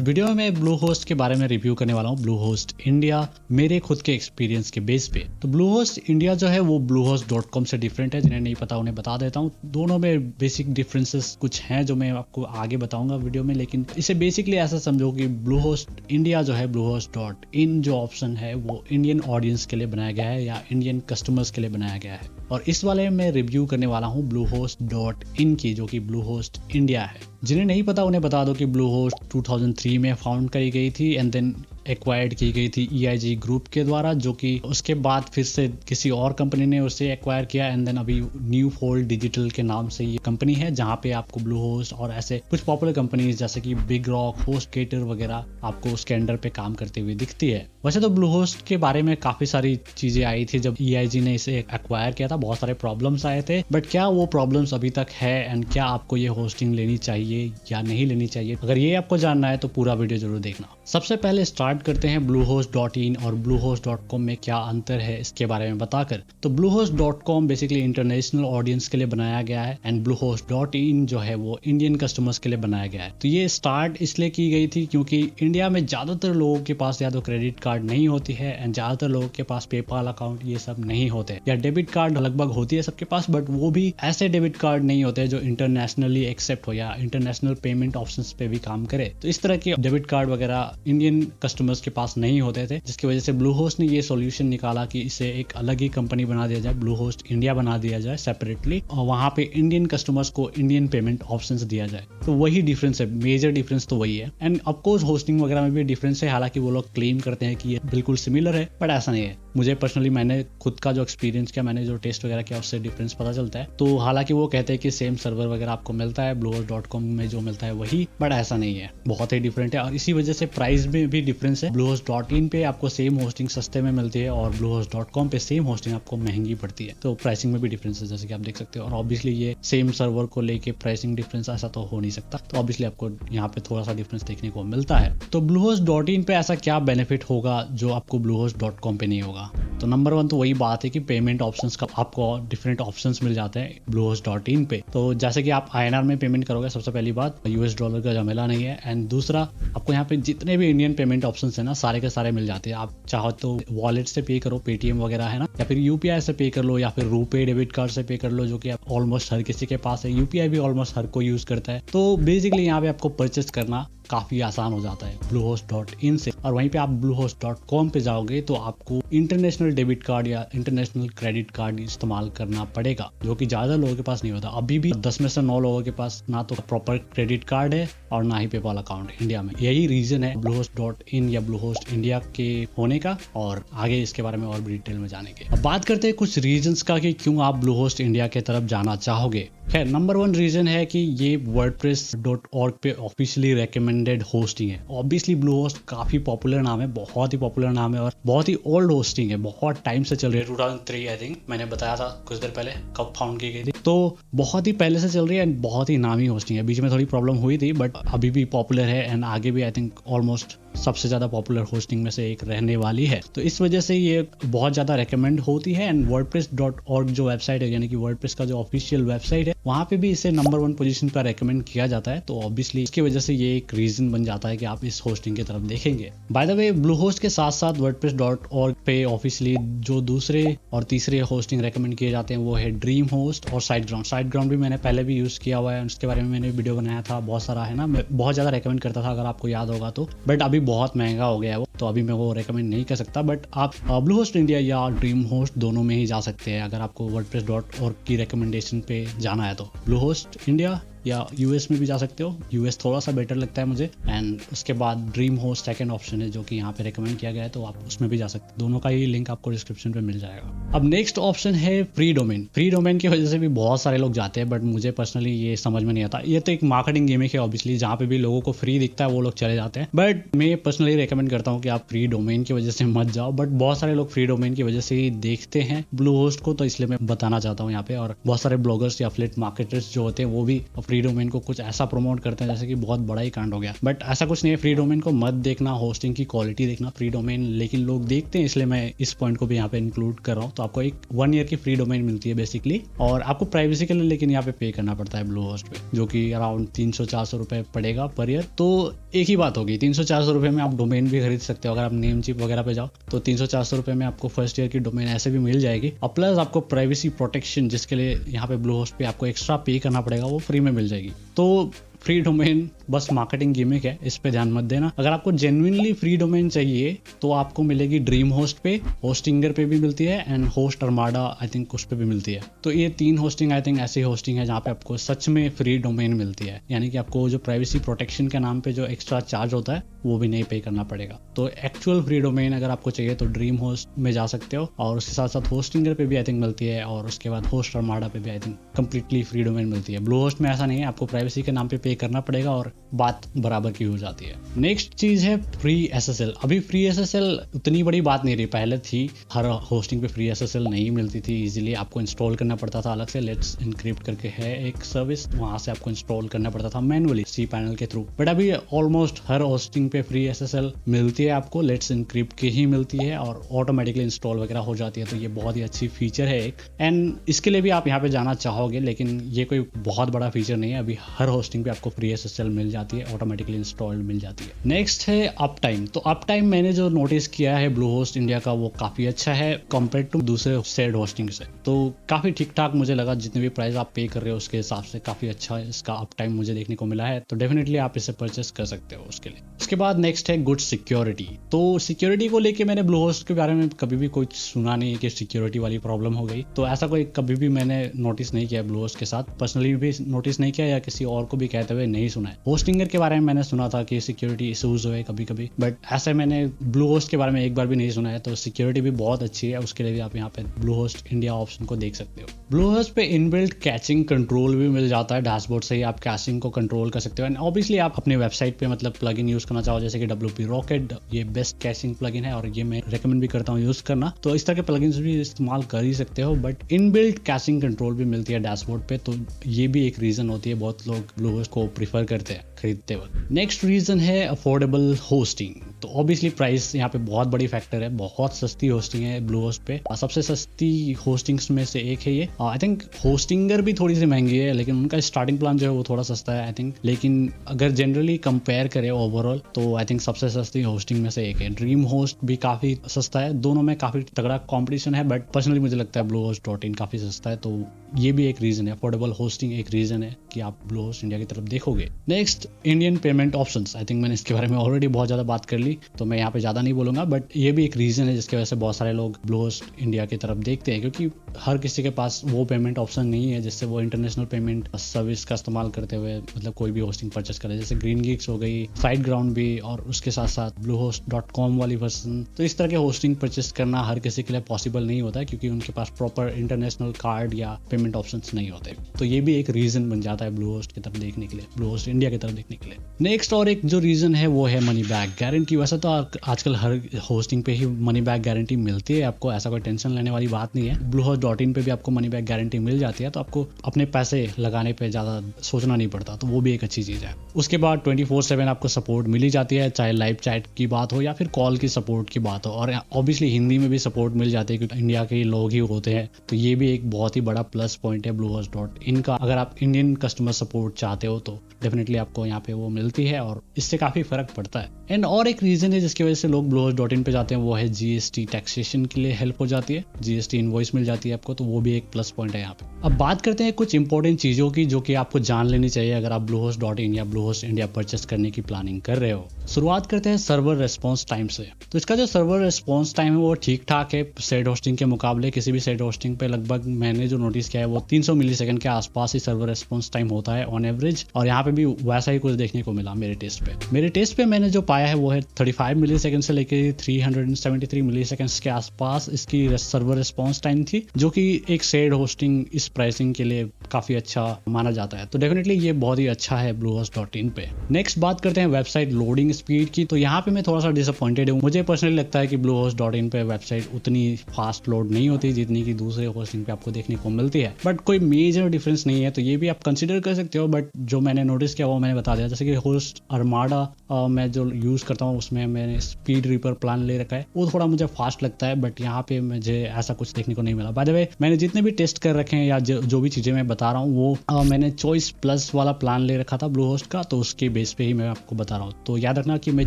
इस वीडियो में मैं ब्लू होस्ट के बारे में रिव्यू करने वाला हूँ। ब्लू होस्ट इंडिया मेरे खुद के एक्सपीरियंस के बेस पे। तो ब्लू होस्ट इंडिया जो है वो bluehost.com से डिफरेंट है। जिन्हें नहीं पता उन्हें बता देता हूँ। दोनों में बेसिक डिफरेंसेस कुछ हैं जो मैं आपको आगे बताऊंगा वीडियो में, लेकिन इसे बेसिकली ऐसा समझो कि ब्लू होस्ट इंडिया जो है bluehost.in जो ऑप्शन है वो इंडियन ऑडियंस के लिए बनाया गया है या इंडियन कस्टमर्स के लिए बनाया गया है। और इस वाले में रिव्यू करने वाला हूँ bluehost.in की, जो कि ब्लू होस्ट इंडिया है। जिन्हें नहीं पता उन्हें बता दो कि ब्लू होस्ट 2003 में फाउंड करी गई थी एंड देन एक्वायर्ड की गई थी EIG ग्रुप के द्वारा, जो कि उसके बाद फिर से किसी और कंपनी ने उसे एक्वायर किया एंड देन अभी न्यू फोल्ड डिजिटल के नाम से ये कंपनी है, जहां पे आपको ब्लू होस्ट और ऐसे कुछ पॉपुलर कंपनीज जैसे कि बिग रॉक, होस्टगेटर वगैरह आपको उसके अंडर पे काम करते हुए दिखती है। वैसे तो ब्लू होस्ट के बारे में काफी सारी चीजें आई थी जब EIG ने इसे एक्वायर किया था। बहुत सारे प्रॉब्लम्स आए थे, बट क्या वो प्रॉब्लम्स अभी तक है एंड क्या आपको ये होस्टिंग लेनी चाहिए या नहीं लेनी चाहिए, अगर ये आपको जानना है तो पूरा वीडियो जरूर देखना। सबसे पहले स्टार्ट करते हैं bluehost.in और bluehost.com में क्या अंतर है इसके बारे में बताकर। तो bluehost.com बेसिकली इंटरनेशनल ऑडियंस के लिए बनाया गया है एंड bluehost.in जो है वो इंडियन कस्टमर्स के लिए बनाया गया है। तो ये स्टार्ट इसलिए की गई थी क्योंकि इंडिया में ज्यादातर लोगों के पास या तो क्रेडिट कार्ड नहीं होती है एंड ज्यादातर लोगों के पास पेपाल अकाउंट ये सब नहीं होते, या डेबिट कार्ड लगभग होती है सबके पास, बट वो भी ऐसे डेबिट कार्ड नहीं होते जो इंटरनेशनली एक्सेप्ट हो या इंटरनेशनल पेमेंट ऑप्शंस पे भी काम करे। तो इस तरह के डेबिट कार्ड वगैरह इंडियन कस्टमर्स के पास नहीं होते थे, जिसकी वजह से ब्लू होस्ट ने ये सॉल्यूशन निकाला कि इसे एक अलग ही कंपनी बना दिया जाए, ब्लू होस्ट इंडिया बना दिया जाए सेपरेटली, और वहां पे इंडियन कस्टमर्स को इंडियन पेमेंट ऑप्शंस दिया जाए। तो वही डिफरेंस है, मेजर डिफरेंस तो वही है। एंड ऑफकोर्स होस्टिंग वगैरह में भी डिफरेंस है, हालांकि वो लोग क्लेम करते हैं कि ये बिल्कुल सिमिलर है, बट ऐसा नहीं है। मुझे पर्सनली मैंने खुद का जो एक्सपीरियंस किया, मैंने जो टेस्ट वगैरह किया, उससे डिफरेंस पता चलता है। तो हालांकि वो कहते हैं कि सेम सर्वर वगैरह आपको मिलता है bluehost.com में जो मिलता है वही, बट ऐसा नहीं है, बहुत ही डिफरेंट है। और इसी वजह से प्राइस में भी डिफरेंस है। bluehost.in पे आपको सेम होस्टिंग सस्ते में मिलती है और bluehost.com पे सेम होस्टिंग आपको महंगी पड़ती है। तो प्राइसिंग में भी डिफरेंस है, जैसे कि आप देख सकते हो। और ऑब्वियसली ये सेम सर्वर को लेके प्राइसिंग डिफरेंस ऐसा तो हो नहीं सकता, तो ऑब्वियसली आपको यहाँ पे थोड़ा सा डिफरेंस देखने को मिलता है। तो bluehost.in पे ऐसा क्या बेनिफिट होगा जो आपको bluehost.com पे नहीं होगा? तो नंबर वन तो वही बात है कि पेमेंट ऑप्शंस का आपको डिफरेंट ऑप्शंस मिल जाते हैं bluehost.in पे। तो जैसे कि आप INR में पेमेंट करोगे, सबसे पहली बात US डॉलर का झमेला नहीं है, एंड दूसरा आपको यहाँ पे जितने भी इंडियन पेमेंट ऑप्शंस है ना, सारे के सारे मिल जाते हैं। आप चाहो तो वॉलेट से पे करो, पेटीएम वगैरह है ना, या फिर UPI से पे कर लो, या फिर रुपे डेबिट कार्ड से पे कर लो, जो कि ऑलमोस्ट हर किसी के पास है। UPI भी ऑलमोस्ट हर कोई यूज करता है। तो बेसिकली यहाँ पे आपको परचेस करना काफी आसान हो जाता है bluehost.in से। और वहीं पे आप bluehost.com पे जाओगे तो आपको इंटरनेशनल डेबिट कार्ड या इंटरनेशनल क्रेडिट कार्ड इस्तेमाल करना पड़ेगा, जो कि ज्यादा लोगों के पास नहीं होता। अभी भी 10 में से 9 लोगों के पास ना तो प्रॉपर क्रेडिट कार्ड है और ना ही पेपाल अकाउंट इंडिया में। यही रीजन है bluehost.in या bluehost इंडिया के होने का, और आगे इसके बारे में और भी डिटेल में जाने के। अब बात करते हैं कुछ रीजंस का कि क्यों आप bluehost इंडिया के तरफ जाना चाहोगे। खैर, नंबर वन रीजन है कि ये wordpress.org पे ऑफिशियली रेकमेंडेड होस्टिंग है। ऑब्वियसली bluehost काफी पॉपुलर नाम है, बहुत ही पॉपुलर नाम है और बहुत ही ओल्ड होस्टिंग है, बहुत टाइम से चल रही है। 2003 आई थिंक मैंने बताया था कुछ देर पहले कब फाउंड की गई थी, तो बहुत ही पहले से चल रही है एंड बहुत ही नामी होस्टिंग है। बीच में थोड़ी प्रॉब्लम हुई थी, बट अभी भी पॉपुलर है एंड आगे भी आई थिंक ऑलमोस्ट सबसे ज्यादा पॉपुलर होस्टिंग में से एक रहने वाली है। तो इस वजह से ये बहुत ज्यादा रेकमेंड होती है। एंड wordpress.org जो वेबसाइट है, यानी कि वर्डप्रेस का जो ऑफिशियल वेबसाइट है, वहां पे भी इसे नंबर वन पोजीशन पर रेकमेंड किया जाता है। तो ऑब्वियसली इसकी वजह से ये एक रीजन बन जाता है कि आप इस होस्टिंग की तरफ देखेंगे। बाय द वे, bluehost के साथ साथ wordpress.org पे ऑफिशियली जो दूसरे और तीसरे होस्टिंग रेकमेंड किए जाते हैं वो है ड्रीम होस्ट और साइटग्राउंड भी मैंने पहले भी यूज किया हुआ है, उसके बारे में मैंने वीडियो बनाया था बहुत सारा, है ना। मैं बहुत ज्यादा रेकमेंड करता था, अगर आपको याद होगा तो, बट अभी बहुत महंगा हो गया है वो, तो अभी मैं वो रेकमेंड नहीं कर सकता। बट आप bluehost इंडिया या ड्रीम होस्ट दोनों में ही जा सकते हैं अगर आपको wordpress.org की रिकमेंडेशन पे जाना है तो। bluehost इंडिया या US में भी जा सकते हो, US थोड़ा सा बेटर लगता है मुझे। एंड उसके बाद ड्रीम होस्ट सेकंड ऑप्शन है जो कि यहाँ पे रेकमेंड किया गया है, तो आप उसमें भी जा सकते हैं। दोनों का ही लिंक आपको डिस्क्रिप्शन पे मिल जाएगा। अब नेक्स्ट ऑप्शन है फ्री डोमेन। फ्री डोमेन की वजह से भी बहुत सारे लोग जाते हैं, बट मुझे पर्सनली ये समझ में नहीं आता। ये तो एक मार्केटिंग गिमिक है ऑब्वियसली, जहाँ पे भी लोगों को फ्री दिखता है वो लोग चले जाते हैं, बट मैं पर्सनली रेकमेंड करता हूँ कि आप फ्री डोमेन की वजह से मत जाओ। बट बहुत सारे लोग फ्री डोमेन की वजह से ही देखते हैं ब्लू होस्ट को, तो इसलिए मैं बताना चाहता हूँ यहाँ पे। और बहुत सारे ब्लॉगर्स या एफिलिएट मार्केटर्स जो होते हैं वो भी फ्री डोमेन को कुछ ऐसा प्रमोट करते हैं जैसे कि बहुत बड़ा ही कांड हो गया, बट ऐसा कुछ नहीं है। फ्री डोमेन को मत देखना, होस्टिंग की क्वालिटी देखना फ्री डोमेन, लेकिन लोग देखते हैं इसलिए मैं इस पॉइंट को भी यहाँ पे इंक्लूड कर रहा हूँ। तो आपको एक 1 ईयर की फ्री डोमेन मिलती है बेसिकली, और आपको प्राइवेसी के लिए लेकिन यहाँ पे पे करना पड़ता है ब्लू होस्ट पे, जो कि अराउंड 300-400 रुपए पड़ेगा पर ईयर। तो एक ही बात होगी, 300-400 रुपए में आप डोमेन भी खरीद सकते हो। अगर आप नेम चिप वगैरह पे जाओ तो 300-400 रुपए में आपको फर्स्ट ईयर की डोमेन ऐसे भी मिल जाएगी, और प्लस आपको प्राइवेसी प्रोटेक्शन जिसके लिए यहाँ पे ब्लू होस्ट पे आपको एक्स्ट्रा पे करना पड़ेगा वो फ्री में मिल जाएगी। तो फ्री डोमेन बस मार्केटिंग गिमिक है, इस पे ध्यान मत देना। अगर आपको जेन्युइनली फ्री डोमेन चाहिए तो आपको मिलेगी ड्रीम होस्ट पे, होस्टिंगर पे भी मिलती है, and host Armada I think उस पे भी मिलती है। तो ये 3 होस्टिंग आई थिंक ऐसी होस्टिंग है जहाँ पे आपको सच में फ्री डोमेन मिलती है, यानी कि आपको जो प्राइवेसी प्रोटेक्शन के नाम पे जो एक्स्ट्रा चार्ज होता है वो भी नहीं पे करना पड़ेगा। तो एक्चुअल फ्री डोमेन अगर आपको चाहिए तो ड्रीम होस्ट में जा सकते हो, और उसके साथ साथ होस्टिंगर पे भी आई थिंक मिलती है, और उसके बाद होस्ट अर्माडा पे भी I think completely free domain मिलती है। ब्लू होस्ट में ऐसा नहीं है, आपको प्राइवेसी के नाम पे करना पड़ेगा और बात बराबर की हो जाती है। नेक्स्ट चीज है फ्री SSL। अभी फ्री SSL उतनी बड़ी बात नहीं रही, पहले थी, हर होस्टिंग पे फ्री SSL नहीं मिलती थी इजीली, आपको इंस्टॉल करना पड़ता था अलग से। लेट्स इनक्रिप्ट करके है एक सर्विस, वहां से आपको इंस्टॉल करना पड़ता था मैनुअली cPanel के थ्रू, बट अभी ऑलमोस्ट हर होस्टिंग पे फ्री SSL मिलती है आपको, लेट्स इनक्रिप्ट की ही मिलती है और ऑटोमेटिकली इंस्टॉल वगैरह हो जाती है। तो ये बहुत ही अच्छी फीचर है एक, एंड इसके लिए भी आप यहाँ पे जाना चाहोगे, लेकिन ये कोई बहुत बड़ा फीचर नहीं है। अभी हर होस्टिंग पे आपको फ्री SSL मिल जाती है, ऑटोमेटिकली इंस्टॉल्ड मिल जाती है। नेक्स्ट है अप टाइम। तो अप टाइम मैंने जो नोटिस किया है ब्लू होस्ट इंडिया का, वो काफी अच्छा है कंपेयर टू दूसरे शेयर्ड होस्टिंग से। तो काफी ठीक ठाक मुझे लगा, जितने भी प्राइस आप पे कर रहे हो उसके हिसाब से काफी अच्छा इसका अप टाइम मुझे देखने को मिला है। तो डेफिनेटली आप इसे परचेस कर सकते हो उसके लिए। उसके बाद नेक्स्ट है गुड सिक्योरिटी। तो सिक्योरिटी को लेके मैंने ब्लू होस्ट के बारे में कभी भी कुछ सुना नहीं है कि सिक्योरिटी वाली प्रॉब्लम हो गई, तो ऐसा कोई कभी भी मैंने नोटिस नहीं किया ब्लू होस्ट के साथ, पर्सनली भी नोटिस नहीं किया या किसी और को भी कहते हुए नहीं सुना है। होस्टिंगर के बारे में मैंने सुना था कि सिक्योरिटी इश्यूज हुए कभी कभी, बट ऐसे मैंने ब्लू होस्ट के बारे में एक बार भी नहीं सुना है। तो सिक्योरिटी भी बहुत अच्छी है, उसके लिए भी आप यहाँ पे ब्लू होस्ट इंडिया ऑप्शन को देख सकते हो। ब्लू होस्ट पे इनबिल्ट कैचिंग कंट्रोल भी मिल जाता है, डैशबोर्ड से ही आप कैचिंग को कंट्रोल कर सकते हो। एंड ऑब्वियसली आप अपने वेबसाइट पे मतलब प्लगइन यूज करना चाहो जैसे कि WP Rocket, ये बेस्ट कैचिंग प्लगइन है और ये मैं रेकमेंड भी करता हूँ यूज करना। तो इस तरह के प्लगइन्स भी इस्तेमाल कर ही सकते हो, बट इनबिल्ट कैचिंग कंट्रोल भी मिलती है डैशबोर्ड पे, तो ये भी एक रीजन होती है बहुत लोग ब्लू होस्ट को प्रीफर करते हैं खरीदते वक्त। नेक्स्ट रीजन है अफोर्डेबल होस्टिंग। तो ऑब्वियसली प्राइस यहाँ पे बहुत बड़ी फैक्टर है, बहुत सस्ती होस्टिंग है ब्लू होस्ट पे, सबसे सस्ती होस्टिंग्स में से एक है ये। आई थिंक होस्टिंगर भी थोड़ी सी महंगी है, लेकिन उनका स्टार्टिंग प्लान जो है वो थोड़ा सस्ता है आई थिंक। लेकिन अगर जनरली कंपेयर करें ओवरऑल तो आई थिंक सबसे सस्ती होस्टिंग में से एक है। ड्रीम होस्ट भी काफी सस्ता है, दोनों में काफी तगड़ा कॉम्पिटिशन है, बट पर्सनली मुझे लगता है bluehost.in काफी सस्ता है। तो ये भी एक रीजन है, अफोर्डेबल होस्टिंग एक रीजन है कि आप ब्लू होस्ट इंडिया की तरफ देखोगे। Next Indian payment options. I think मैंने इसके बारे में ऑलरेडी बहुत ज्यादा बात कर ली, तो मैं यहाँ पे ज्यादा नहीं बोलूंगा, बट ये भी एक रीजन है जिसकी वजह से बहुत सारे लोग ब्लू होस्ट इंडिया की तरफ देखते हैं, क्योंकि हर किसी के पास वो पेमेंट ऑप्शन नहीं है जिससे वो इंटरनेशनल पेमेंट सर्विस का इस्तेमाल करते हुए मतलब कोई भी होस्टिंग परचेस करे, जैसे ग्रीन गिग्स हो गई, साइड ग्राउंड भी, और उसके साथ साथ bluehost.com वाली वर्जन। तो इस तरह के होस्टिंग परचेस करना हर किसी के लिए पॉसिबल नहीं होता है, क्योंकि उनके पास प्रॉपर इंटरनेशनल कार्ड या पेमेंट ऑप्शंस नहीं होते। तो ये भी एक रीजन बन जाता है ब्लू होस्ट की तरफ देखने के लिए, ब्लू होस्ट इंडिया की तरफ देखने के लिए। नेक्स्ट और एक जो रीजन है वो है मनी बैक गारंटी। वैसे तो आजकल हर होस्टिंग पे ही मनी बैक गारंटी मिलती है आपको, ऐसा कोई टेंशन लेने वाली बात नहीं है। bluehost.in पे भी आपको मनी बैक गारंटी मिल जाती है, तो आपको अपने पैसे लगाने पे ज्यादा सोचना नहीं पड़ता, तो वो भी एक अच्छी चीज है। उसके बाद 24/7 आपको सपोर्ट मिल ही जाती है, चाहे लाइव चैट की बात हो या फिर कॉल की सपोर्ट की बात हो, और ऑब्वियसली हिंदी में भी सपोर्ट मिल जाती है क्योंकि इंडिया के लोग ही होते हैं। तो ये भी एक बहुत ही बड़ा प्लस पॉइंट है bluehost.in का। अगर आप इंडियन कस्टमर सपोर्ट चाहते हो तो डेफिनेटली आपको यहाँ पे वो मिलती है, और इससे काफी फर्क पड़ता है। एंड और एक रीजन है जिसकी वजह से लोग bluehost.in पे जाते हैं, वो है GST टैक्सेशन के लिए हेल्प हो जाती है, GST इनवॉइस मिल जाती है आपको, तो वो भी एक प्लस पॉइंट है यहाँ पे। अब बात करते हैं कुछ इंपॉर्टेंट चीजों की जो कि आपको जान लेनी चाहिए अगर आप bluehost.in या bluehost इंडिया परचेस करने की प्लानिंग कर रहे हो। शुरुआत करते हैं सर्वर रेस्पॉन्स टाइम से। तो इसका जो सर्वर रेस्पॉन्स टाइम है वो ठीक ठाक है सेड होस्टिंग के मुकाबले। किसी भी सेड होस्टिंग पे लगभग मैंने जो नोटिस किया है वो 300 मिलीसेकंड के आसपास ही सर्वर रेस्पॉन्स टाइम होता है ऑन एवरेज, और यहाँ पे भी वैसा ही कुछ देखने को मिला मेरे टेस्ट पे। मेरे टेस्ट पे मैंने जो पाया है वो है 35 मिली सेकेंड से लेके 373 मिली सेकेंड्स के आसपास इसकी सर्वर रिस्पॉन्स टाइम थी, जो कि एक शेयर्ड होस्टिंग इस प्राइसिंग के लिए काफी अच्छा माना जाता है। तो डेफिनेटली ये बहुत ही अच्छा है bluehost.in पे। नेक्स्ट बात करते हैं वेबसाइट लोडिंग स्पीड की। तो यहाँ पे मैं थोड़ा सा डिसअपॉइंटेड हूँ। मुझे पर्सनली लगता है कि bluehost.in पे वेबसाइट उतनी फास्ट लोड नहीं होती जितनी कि दूसरे होस्टिंग पे आपको देखने को मिलती है, बट कोई मेजर डिफरेंस नहीं है, तो ये भी आप कंसिडर कर सकते हो। बट जो मैंने नोटिस किया वो मैंने बता दिया। जैसे कि होस्ट अर्माडा मैं जो यूज करता हूँ उसमें मैंने स्पीड रीपर प्लान ले रखा है, वो थोड़ा मुझे फास्ट लगता है, बट यहाँ पे मुझे ऐसा कुछ देखने को नहीं मिला। बाय द वे मैंने जितने भी टेस्ट कर रखे हैं या जो भी चीजें मैं बता रहा हूँ वो मैंने चॉइस प्लस वाला प्लान ले रखा था ब्लूहोस्ट का, तो उसके बेस पे ही मैं आपको बता रहा हूँ। तो याद रखना कि मैं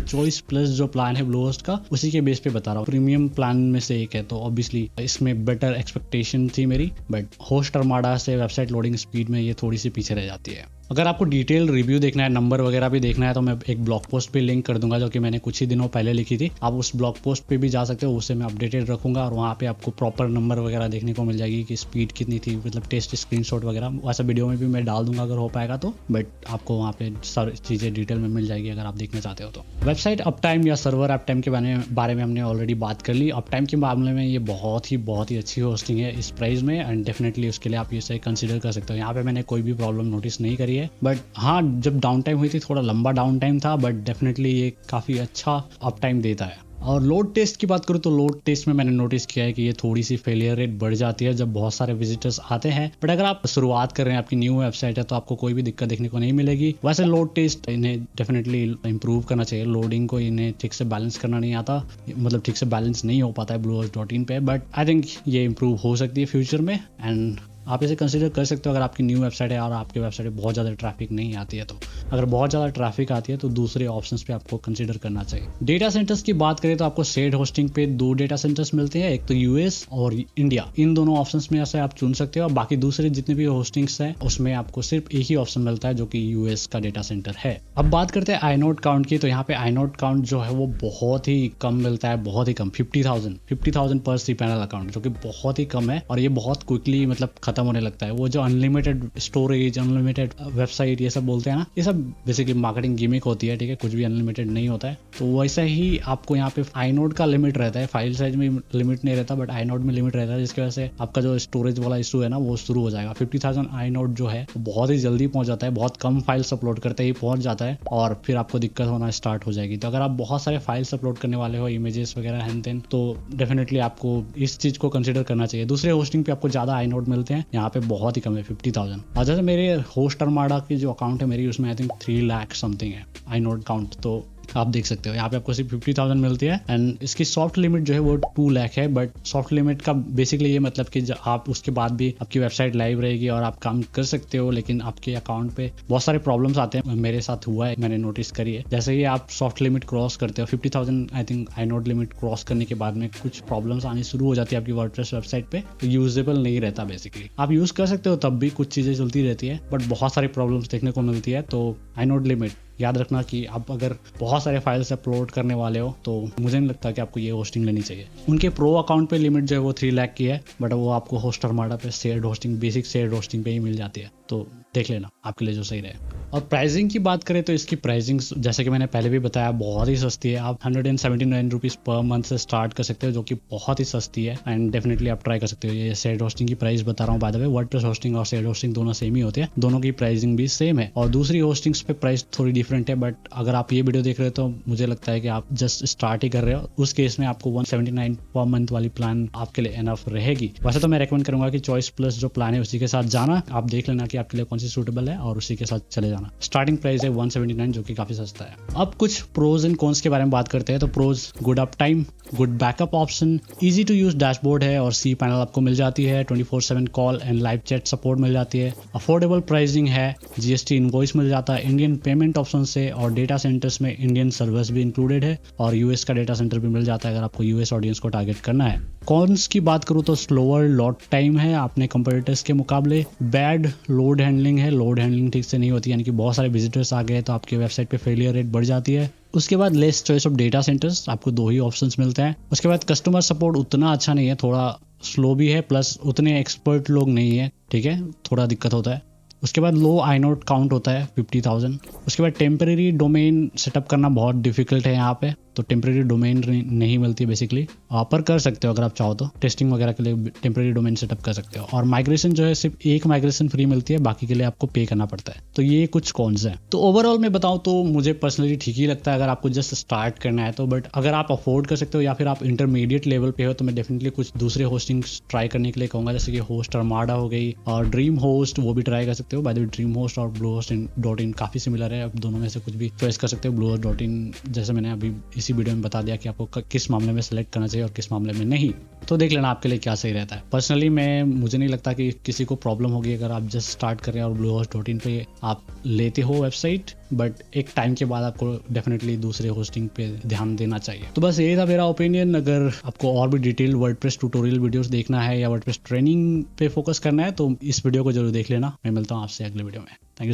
चॉइस प्लस जो प्लान है ब्लूहोस्ट का उसी के बेस पे बता रहा हूँ। प्रीमियम प्लान में से एक है, तो ऑब्वियसली इसमें बेटर एक्सपेक्टेशन थी मेरी, बट होस्ट अर्माडा से वेबसाइट लोडिंग स्पीड में ये थोड़ी सी पीछे रह जाती है। अगर आपको डिटेल रिव्यू देखना है, नंबर वगैरह भी देखना है, तो मैं एक ब्लॉग पोस्ट पे लिंक कर दूंगा जो कि मैंने कुछ ही दिनों पहले लिखी थी। आप उस ब्लॉग पोस्ट पे भी जा सकते हो, उसे मैं अपडेटेड रखूंगा और वहाँ पे आपको प्रॉपर नंबर वगैरह देखने को मिल जाएगी कि स्पीड कितनी थी, मतलब टेस्ट स्क्रीनशॉट वगैरह। वैसा वीडियो में भी मैं डाल दूंगा अगर हो पाएगा तो, बट आपको वहाँ पे सारी चीज़ें डिटेल में मिल जाएगी अगर आप देखना चाहते हो तो। वेबसाइट अप टाइम या सर्वर अप टाइम के बारे में हमने ऑलरेडी बात कर ली। अप टाइम के मामले में ये बहुत ही अच्छी होस्टिंग है इस प्राइस में, एंड डेफिनेटली उसके लिए आप इसे कंसिडर कर सकते हो। यहाँ पे मैंने कोई भी प्रॉब्लम नोटिस नहीं करी है, बट हाँ जब डाउन टाइम हुई थी थोड़ा लंबा डाउन टाइम था, बट डेफिनेटली ये काफी अच्छा अप टाइम देता है। और लोड टेस्ट की बात करूँ तो लोड टेस्ट में मैंने नोटिस किया है कि ये थोड़ी सी फेलियर रेट बढ़ जाती है जब बहुत सारे विजिटर्स आते हैं, बट अगर आप शुरुआत कर रहे हैं, आपकी न्यू वेबसाइट है, तो आपको कोई भी दिक्कत देखने को नहीं मिलेगी। वैसे लोड टेस्ट इन्हें डेफिनेटली इंप्रूव करना चाहिए। लोडिंग को इन्हें ठीक से बैलेंस करना नहीं आता, मतलब ठीक से बैलेंस नहीं हो पाता है bluehost.in पे, बट आई थिंक ये इंप्रूव हो सकती है फ्यूचर में, एंड आप इसे कंसीडर कर सकते हो अगर आपकी न्यू वेबसाइट है और आपकी वेबसाइट में बहुत ज़्यादा ट्रैफिक नहीं आती है। तो अगर बहुत ज़्यादा ट्रैफिक आती है तो दूसरे ऑप्शंस पे आपको कंसीडर करना चाहिए। डेटा सेंटर्स की बात करें तो आपको शेयर्ड होस्टिंग पे 2 डेटा सेंटर्स मिलते हैं, एक तो यूएस और इंडिया। इन दोनों ऑप्शंस में से आप चुन सकते हो। बाकी दूसरे जितने भी होस्टिंग्स हैं उसमें आपको सिर्फ एक ही ऑप्शन मिलता है जो कि यूएस का डेटा सेंटर है। अब बात करते हैं आईनोड काउंट की। तो यहाँ पे आईनोड काउंट जो है वो बहुत ही कम मिलता है, बहुत ही कम, 50,000 पर cPanel अकाउंट, जो कि बहुत ही कम है और ये बहुत क्विकली मतलब खत्म होने लगता है। वो जो अनलिमिटेड स्टोरेज, अनलिमिटेड वेबसाइट ये सब बोलते हैं ना, ये सब बेसिकली मार्केटिंग गिमिक होती है, ठीक है, कुछ भी अनलिमिटेड नहीं होता है। तो वैसा ही आपको यहाँ पे आईनोड का लिमिट रहता है, फाइल साइज में लिमिट नहीं रहता, बट आईनोड में लिमिट रहता है, जिसकी वजह से आपका जो स्टोरेज वाला इशू है ना वो शुरू हो जाएगा। 50,000 आईनोड जो है बहुत ही जल्दी पहुंच जाता है, बहुत कम फाइल्स अपलोड करते ही पहुंच जाता है और फिर आपको दिक्कत होना स्टार्ट हो जाएगी। तो अगर आप बहुत सारे फाइल्स अपलोड करने वाले हो, इमेजेस वगैरह हैन तेन, तो डेफिनेटली आपको इस चीज को कंसिडर करना चाहिए। दूसरे होस्टिंग पे आपको ज्यादा आईनोड मिलते हैं, यहाँ पे बहुत ही कम है, 50,000। और जैसे मेरे होस्ट अर्माडा की जो अकाउंट है मेरी, उसमें आई थिंक 3 लाख समथिंग है आईनोड काउंट। तो आप देख सकते हो यहाँ पे आपको सिर्फ 50,000 मिलती है, एंड इसकी सॉफ्ट लिमिट जो है वो 2 लाख है। बट सॉफ्ट लिमिट का बेसिकली ये मतलब कि आप उसके बाद भी आपकी वेबसाइट लाइव रहेगी और आप काम कर सकते हो, लेकिन आपके अकाउंट पे बहुत सारे प्रॉब्लम्स आते हैं। मेरे साथ हुआ है, मैंने नोटिस करी है। जैसे ही आप सॉफ्ट लिमिट क्रॉस करते हो, 50,000 I think inode limit cross करने के बाद में कुछ प्रॉब्लम्स आनी शुरू हो जाती है आपकी वर्डप्रेस वेबसाइट पे, यूजेबल नहीं रहता। बेसिकली आप यूज कर सकते हो तब भी कुछ चीजें चलती रहती है, बट बहुत सारी प्रॉब्लम्स देखने को मिलती है। तो आईनोड लिमिट याद रखना कि आप अगर बहुत सारे फाइल्स अपलोड करने वाले हो तो मुझे नहीं लगता कि आपको ये होस्टिंग लेनी चाहिए। उनके प्रो अकाउंट पे लिमिट जो है वो 3 लाख की है, बट वो आपको होस्ट अर्माडा पे shared hosting, basic shared hosting पे ही मिल जाती है। तो देख लेना आपके लिए जो सही रहे। और प्राइसिंग की बात करें तो इसकी प्राइसिंग जैसे कि मैंने पहले भी बताया बहुत ही सस्ती है। आप 179 रुपीज पर मंथ से स्टार्ट कर सकते हो, जो कि बहुत ही सस्ती है, एंड डेफिनेटली आप ट्राई कर सकते हो। ये शेयर्ड होस्टिंग की प्राइस बता रहा हूँ, by the way WordPress hosting और शेयर्ड होस्टिंग दोनों सेम ही होते हैं, दोनों की प्राइसिंग भी सेम है। और दूसरी होस्टिंग्स पे प्राइस थोड़ी डिफरेंट है, बट अगर आप ये वीडियो देख रहे हो तो मुझे लगता है कि आप जस्ट स्टार्ट ही कर रहे हो, उस केस में आपको 179 पर मंथ वाली प्लान आपके लिए एनफ रहेगी। वैसे तो मैं रेकमेंड करूंगा कि चॉइस प्लस जो प्लान है उसी के साथ जाना, आप देख लेना कि आपके लिए कौन सी सूटेबल है और उसी के साथ चले जाना। स्टार्टिंग प्राइस है 179, जो कि काफी सस्ता है। अब कुछ प्रोज एंड कॉन्स के बारे में बात करते हैं। तो pros, good uptime, good backup option, easy to use dashboard है और cPanel आपको मिल जाती है, 24/7 call and live chat support मिल जाती है, अफोर्डेबल प्राइसिंग है, GST इनवॉइस मिल जाता है, इंडियन पेमेंट ऑप्शन से, और डेटा सेंटर्स में इंडियन सर्वर्स भी इंक्लूडेड है और यूएस का डेटा सेंटर भी मिल जाता है अगर आपको यूएस ऑडियंस को टारगेट करना है। कॉन्स की बात करूँ तो स्लोअर लोड टाइम है अपने कंपेटिटर्स के मुकाबले, बैड लोड हैंडलिंग है, लोड हैंडलिंग ठीक से नहीं होती, यानी कि बहुत सारे विजिटर्स आ गए तो आपकी वेबसाइट पे फेलियर रेट बढ़ जाती है। उसके बाद less choice of data centres, आपको 2 ही ऑप्शंस मिलते हैं। उसके बाद कस्टमर सपोर्ट उतना अच्छा नहीं है, थोड़ा स्लो भी है, प्लस उतने एक्सपर्ट लोग नहीं है, ठीक है, थोड़ा दिक्कत होता है। उसके बाद लो आईनोड काउंट होता है 50,000। उसके बाद टेम्परेरी डोमेन सेटअप करना बहुत डिफिकल्ट है यहाँ पे, तो टेम्परेरी डोमेन नहीं मिलती बेसिकली। पर कर सकते हो अगर आप चाहो तो, टेस्टिंग वगैरह के लिए टेम्परेरी डोमेन सेटअप कर सकते हो। और माइग्रेशन जो है सिर्फ एक माइग्रेशन फ्री मिलती है, बाकी के लिए आपको पे करना पड़ता है। तो ये कुछ कॉन्स हैं। तो ओवरऑल मैं बताऊं तो मुझे पर्सनली ठीक ही लगता है अगर आपको जस्ट स्टार्ट करना है तो। बट अगर आप अफोर्ड कर सकते हो या फिर आप इंटरमीडिएट लेवल पे हो तो मैं डेफिनेटली कुछ दूसरे होस्टिंग ट्राई करने के लिए कहूँगा, जैसे कि होस्ट अर्माडा हो गई और ड्रीम होस्ट, वो भी ट्राई कर सकते हो। By the way dream host और bluehost.in काफी सिमिलर है, आप दोनों में से कुछ भी चॉइस कर सकते हो। bluehost.in जैसे मैंने अभी इसी वीडियो में बता दिया कि आपको किस मामले में सेलेक्ट करना चाहिए और किस मामले में नहीं, तो देख लेना आपके लिए क्या सही रहता है। पर्सनली मुझे नहीं लगता कि किसी को प्रॉब्लम होगी अगर आप जस्ट स्टार्ट कर रहे हैं और bluehost.in पे आप लेते हो वेबसाइट, बट एक टाइम के बाद आपको डेफिनेटली दूसरे होस्टिंग पे ध्यान देना चाहिए। तो बस यही था मेरा ओपिनियन। अगर आपको और भी डिटेल वर्डप्रेस ट्यूटोरियल वीडियोस देखना है या वर्डप्रेस ट्रेनिंग पे फोकस करना है तो इस वीडियो को जरूर देख लेना। मैं मिलता हूँ आपसे अगले वीडियो में। Thank you.